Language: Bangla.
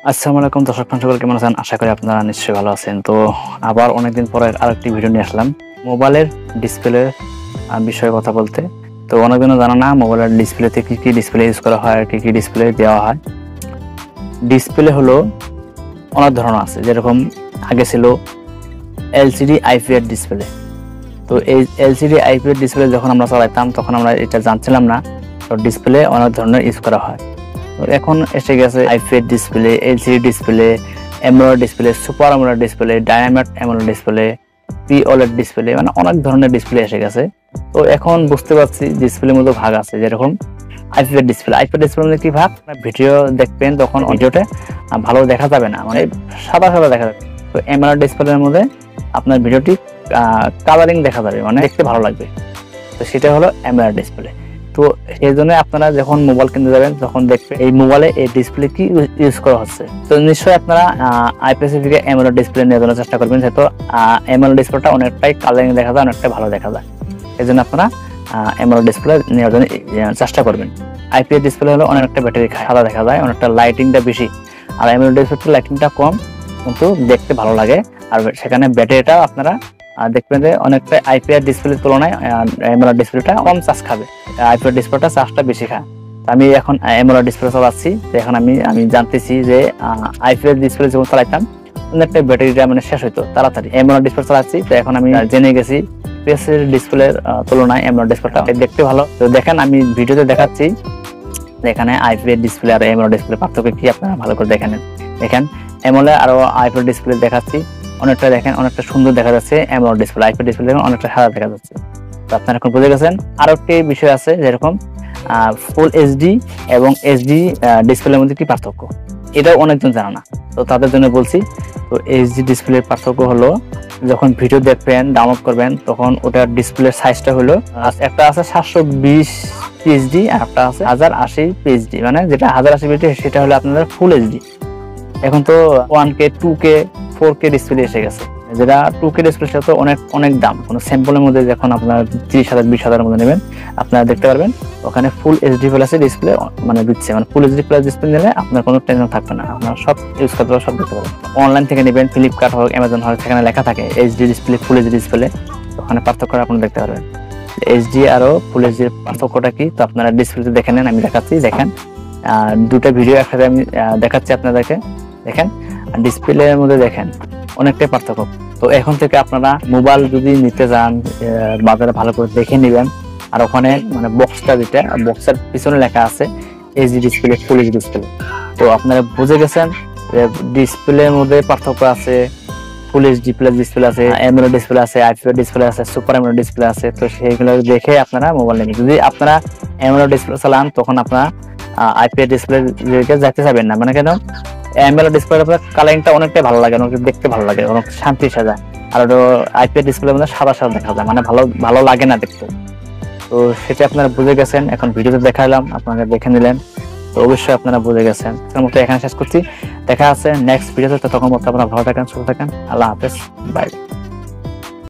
আসসালামু আলাইকুম দর্শক সকল কেমন আছেন? আশা করি আপনারা নিশ্চয়ই ভালো আছেন। তো আবার অনেকদিন পরে আরেকটি ভিডিও নিয়ে আসলাম মোবাইলের ডিসপ্লে বিষয়ে কথা বলতে। তো অনেকদিনও জানা না মোবাইলের ডিসপ্লেতে কি কি ডিসপ্লে ইউজ করা হয়, কি কি ডিসপ্লে দেওয়া হয়। ডিসপ্লে হলো অনেক ধরনের আছে, যেরকম আগে ছিল এলসিডি আইপিএস ডিসপ্লে। তো এই এলসিডি আইপিএস ডিসপ্লে যখন আমরা চালাইতাম তখন আমরা এটা জানছিলাম না। তো ডিসপ্লে অনেক ধরনের ইউজ করা হয়। এখন এসে গেছে IPS display, LCD display, AMOLED display, super AMOLED display, dynamite AMOLED display, POLED display, মানে অনেক ধরনের ডিসপ্লে এসে গেছে। তো এখন বুঝতে পারছি ডিসপ্লের মধ্যে ভাগ আছে, যেরকম আইপিএস ডিসপ্লে। আইপিএস ডিসপ্লের মধ্যে কি ভাগ? ভিডিও দেখবেন তখন ভিডিওটা ভালো দেখা যাবে না, মানে সাদা সাদা দেখা যাবে। তো অ্যামোলেড ডিসপ্লের মধ্যে আপনার ভিডিওটি কালারিং দেখা যাবে, মানে দেখতে ভালো লাগবে। তো সেটা হলো অ্যামোলেড ডিসপ্লে। তো এই জন্য আপনারা যখন মোবাইল কিনতে যাবেন তখন দেখবেন এই মোবাইলে এই ডিসপ্লে কি ইউজ করা হচ্ছে। তো নিশ্চয়ই আপনারা আইপিএস থেকে অ্যামোলেড ডিসপ্লে নেওয়ার জন্য চেষ্টা করবেন, যেহেতু অ্যামোলেড ডিসপ্লেটা অনেকটাই কালারিং দেখা যায়, অনেকটাই ভালো দেখা যায়। এই জন্য আপনারা অ্যামোলেড ডিসপ্লে নেওয়ার জন্য চেষ্টা করবেন। আইপিএস ডিসপ্লে হলো অনেকটা ব্যাটারি খায়, সাদা দেখা যায়, অনেকটা লাইটিংটা বেশি। আর অ্যামোলেড ডিসপ্লেতে লাইটিংটা কম কিন্তু দেখতে ভালো লাগে, আর সেখানে ব্যাটারিটা আপনারা দেখবেন যে অনেকটা আইপিএস ডিসপ্লের তুলনায় অ্যামোলেড ডিসপ্লেটা কম চার্জ খাবে, আইপিএস ডিসপ্লেটা চার্জটা বেশি খায়। আমি এখন অ্যামোলেড ডিসপ্লে চালাচ্ছি, তো এখন আমি জানতেছি যে আইপিএস ডিসপ্লে যখন চালাইতাম অনেকটা ব্যাটারিটা মানে শেষ হইতো তাড়াতাড়ি। অ্যামোলেড ডিসপ্লে চালাচ্ছি, তো এখন আমি জেনে গেছি আইপিএস ডিসপ্লের তুলনায় অ্যামোলেড ডিসপ্লেটা দেখতে ভালো। তো দেখেন আমি ভিডিওতে দেখাচ্ছি এখানে আইপিএস ডিসপ্লে আর অ্যামোলেড ডিসপ্লে পার্থক্য কি আপনারা ভালো করে দেখেন। দেখেন অ্যামোলেড আর আইপিএস ডিসপ্লে দেখাচ্ছি, অনেকটা দেখেন অনেকটা সুন্দর দেখা যাচ্ছে। অ্যামোলেড ডিসপ্লে, আইপিএস ডিসপ্লে দেখেন অনেকটা সাদা দেখা যাচ্ছে। তো আপনারা এখন বুঝে গেছেন। আরো একটি বিষয় আছে, যেরকম ফুল এইচডি এবং এইচডি ডিসপ্লের মধ্যে কি পার্থক্য, এটাও অনেকজন জানে না। তো তাদের জন্য বলছি। তো এইচডি ডিসপ্লের পার্থক্য হলো যখন ভিডিও দেখবেন, ডাউনলোড করবেন, তখন ওটার ডিসপ্লের সাইজটা হলো একটা আছে 720 পিএইচডি আর একটা আছে 1080 পিএইচডি, মানে যেটা 1080 পিএইচডি সেটা হলো আপনাদের ফুল এইচডি। এখন তো 1K 2K 4K ডিসপ্লে এসে গেছে, যেটা 2K ডিসপ্লে তো অনেক দাম। কোনো স্যাম্পলের মধ্যে যখন আপনার 30,000 20,000 মধ্যে নেবেন আপনারা দেখতে পারবেন ওখানে ফুল এইচডি প্লাস ডিসপ্লে মানে দিচ্ছে, মানে ফুল এইচডি প্লাস ডিসপ্লে নিলে আপনার কোনো টেনশন থাকবে না, আপনারা সব ইউজ করতে পারবেন, সব দেখতে পারবেন। অনলাইন থেকে নেবেন, ফ্লিপকার্ট হোক, অ্যামাজন হোক, সেখানে লেখা থাকে HD display, full HD display, ওখানে পার্থক্য আপনারা দেখতে পারবেন। এইচডি আর ফুল এইচডি পার্থক্যটা কি, তো আপনারা ডিসপ্লেতে দেখে নেন, আমি দেখাচ্ছি। দেখেন দুটা ভিডিও একসাথে আমি দেখাচ্ছি আপনাদেরকে। দেখেন ডিসপ্লের মধ্যে দেখেন অনেকটাই পার্থক্য। তো এখন থেকে আপনারা মোবাইল যদি নিতে যান বাজারে ভালো করে দেখে নেবেন। আর ওখানে মানে বক্সটা, যেটা বক্সের পিছনে লেখা আছে HD display, full HD display. তো আপনারা বুঝে গেছেন যে ডিসপ্লের মধ্যে পার্থক্য আছে। ফুল এইচডি প্লাস ডিসপ্লে আছে, অ্যামোলেড ডিসপ্লে আছে, আইপিএস ডিসপ্লে আছে, সুপার অ্যামোলেড ডিসপ্লে আছে। তো সেইগুলো দেখে আপনারা মোবাইল নেবেন। যদি আপনারা অ্যামোলেড ডিসপ্লে চালান তখন আপনারা আইপিএস ডিসপ্লে যাইতে যাবেন না, মানে কেন অ্যামোলেড ডিসপ্লে কালারিংটা অনেকটাই ভালো লাগে, অনেক দেখতে ভালো লাগে, অনেক শান্তি সাজায়। আর আইপিএস ডিসপ্লের মধ্যে সাদা সাদা দেখা যায়, মানে ভালো লাগে না দেখতে। তো সেটা আপনারা বুঝে গেছেন, এখন ভিডিওতে দেখালাম, আপনারা দেখে নিলেন। তো অবশ্যই আপনারা বুঝে গেছেন। তার মতো এখানে শেষ করছি, দেখা আছে নেক্সট ভিডিওতে। তখন মতো আপনারা ভালো থাকেন, সুস্থ থাকেন। আল্লাহ হাফেজ, বাই।